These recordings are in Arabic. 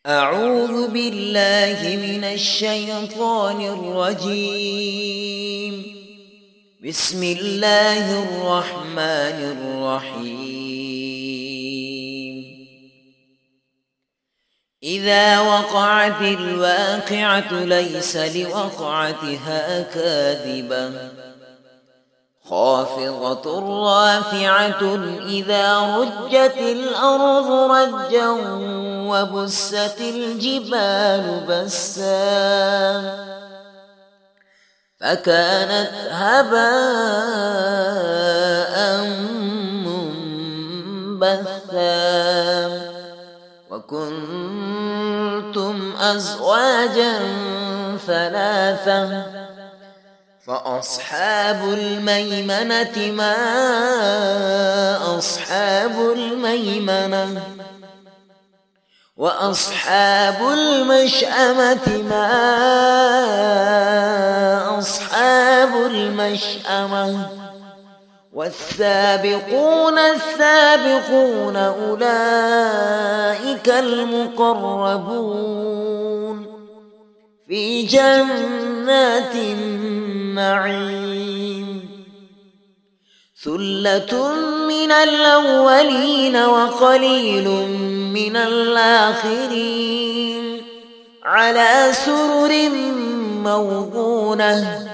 أعوذ بالله من الشيطان الرجيم. بسم الله الرحمن الرحيم. إذا وقعت الواقعة ليس لوقعتها كاذبة خافضة رافعة إذا رجت الأرض رجا وبست الجبال بسا فكانت هباء منبثا وكنتم أزواجا ثلاثة فأصحاب الميمنة ما أصحاب الميمنة وأصحاب المشأمة ما أصحاب المشأمة والسابقون السابقون أولئك المقربون في جنات النعيم ثلة من الأولين وقليل من الآخرين على سرر موضونة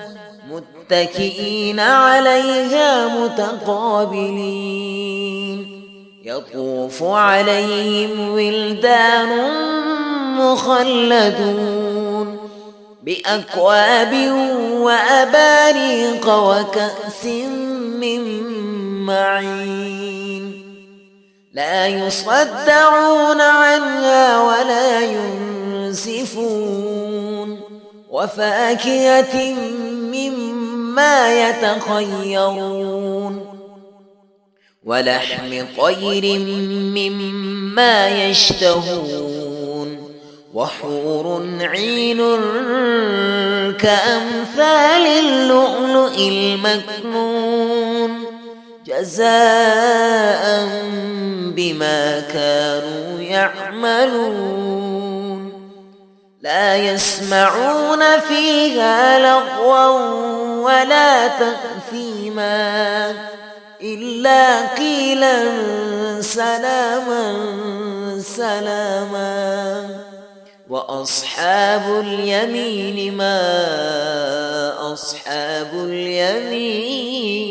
متكئين عليها متقابلين يطوف عليهم ولدان مخلدون بأكواب وأباريق وكأس من معين لا يصدعون عنها ولا ينزفون وفاكهة مما يتخيرون ولحم طير مما يشتهون وحور عين كأمثال اللؤلؤ المكنون جزاء بما كانوا يعملون لا يسمعون فيها لغوا ولا تأثيما إلا قيلا سلاما سلاما وأصحاب اليمين ما أصحاب اليمين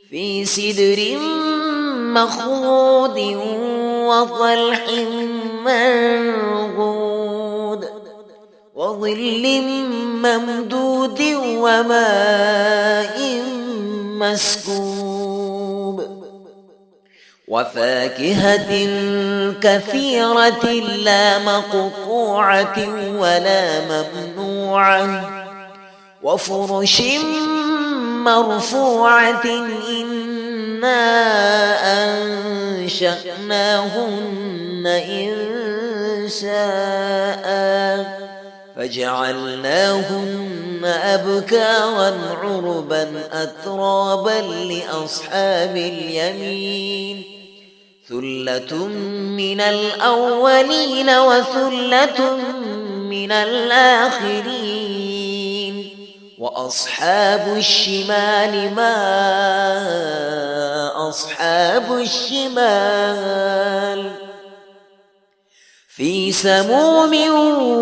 في سدر مخضود وطلح منضود وظل ممدود وماء مسكوب وفاكهة كثيرة لا مقطوعة ولا ممنوعة وفرش مرفوعة إنا أنشأناهن إنشاء فجعلناهن أبكارا عربا أترابا لأصحاب اليمين ثلة من الأولين وثلة من الآخرين وأصحاب الشمال ما أصحاب الشمال في سموم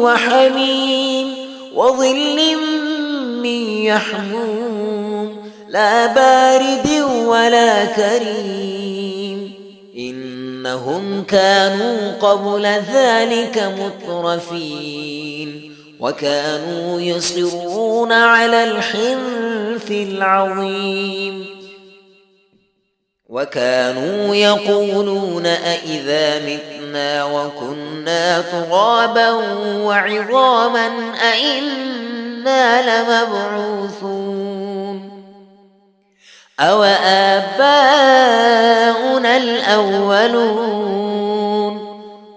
وحميم وظل من يحموم لا بارد ولا كريم إنهم كانوا قبل ذلك مترفين وكانوا يصرون على الحنث العظيم وكانوا يقولون أئذا متنا وكنا ترابا وعظاما أئنا لمبعوثون أو آباؤنا الأولون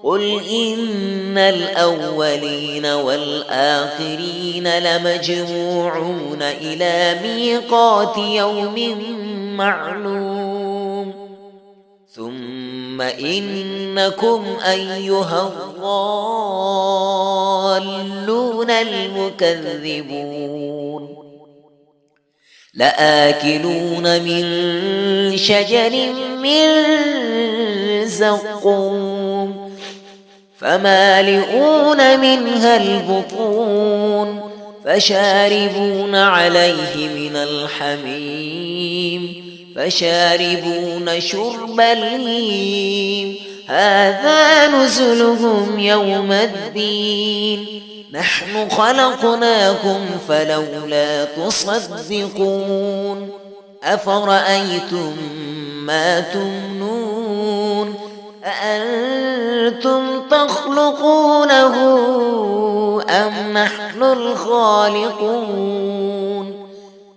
قل إن الأولين والآخرين لمجموعون إلى ميقات يوم معلوم ثم ثم إنكم أيها الضالون المكذبون لآكلون من شجر من زقوم فمالئون منها البطون فشاربون عليه من الحميم فشاربون شرب الهيم هذا نزلهم يوم الدين نحن خلقناكم فلولا تصدقون أفرأيتم ما تمنون أأنتم تخلقونه أم نحن الخالقون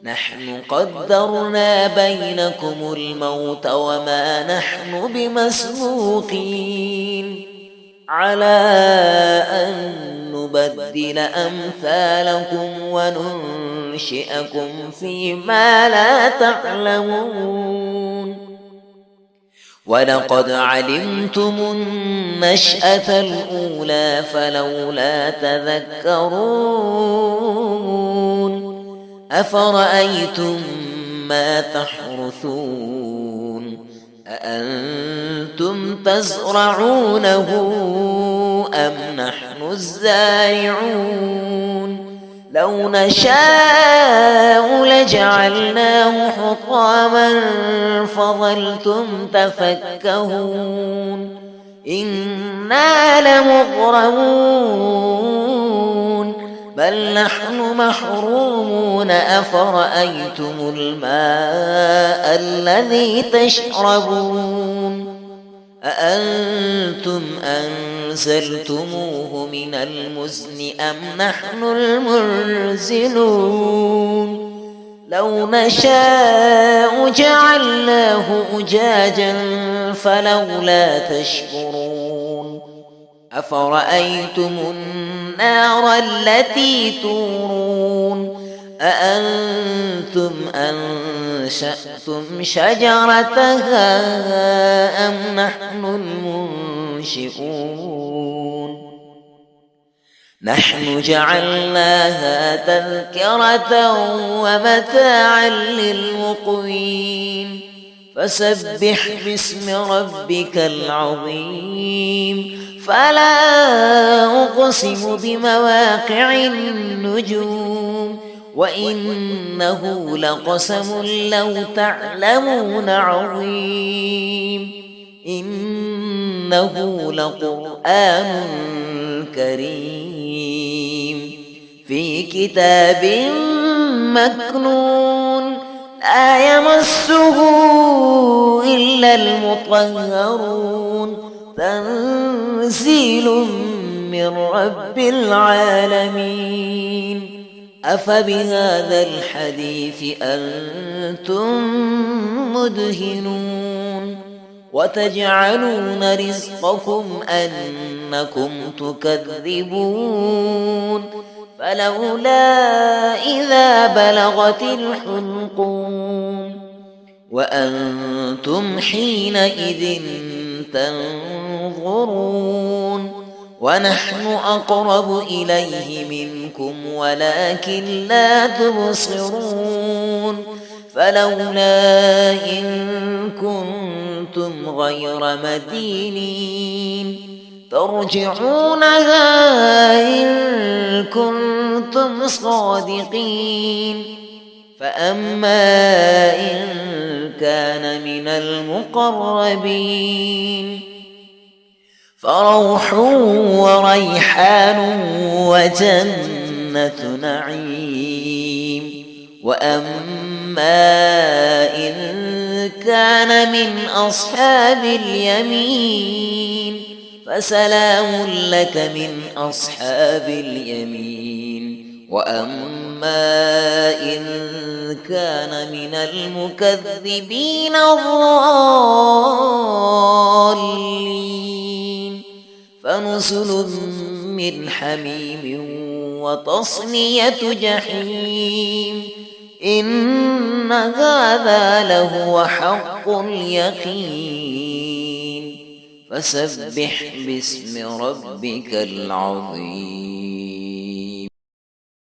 نحن قدرنا بينكم الموت وما نحن بمسبوقين على أن نبدل أمثالكم وننشئكم فيما لا تعلمون ولقد علمتم النشأة الأولى فلولا تذكرون أفرأيتم ما تحرثون أأنتم تزرعونه أم نحن الزارعون لو نشاء لجعلناه حطاما فظلتم تفكهون إنا لمغرمون بل نحن محرومون أفرأيتم الماء الذي تشربون أأنتم أنزلتموه من المزن أم نحن المنزلون لو نشاء جعلناه أجاجا فلولا تشكرون أفرأيتم النار التي تورون أأنتم أنشأتم شجرتها أم نحن المنشئون نحن جعلناها تذكرة ومتاعا للمقوين فسبح باسم ربك العظيم فلا أقسم بمواقع النجوم وإنه لقسم لو تعلمون عظيم إنه لقرآن كريم في كتاب مكنون لا يمسه إلا المطهرون تنزيل من رب العالمين أفبهذا الحديث أنتم مدهنون وتجعلون رزقكم أنكم تكذبون فلولا إذا بلغت الحلقوم وأنتم حينئذ تنظرون ونحن أقرب إليه منكم ولكن لا تبصرون فلولا إن كنتم غير مدينين ترجعونها إن كنتم صادقين فأما إن كان من المقربين فروح وريحان وجنة نعيم وأما إن كان من أصحاب اليمين فسلام لك من أصحاب اليمين وأما إن كان من المكذبين الضالين فنزل من حميم وتصلية جحيم إن هذا لهو حق اليقين فسبح باسم ربك العظيم.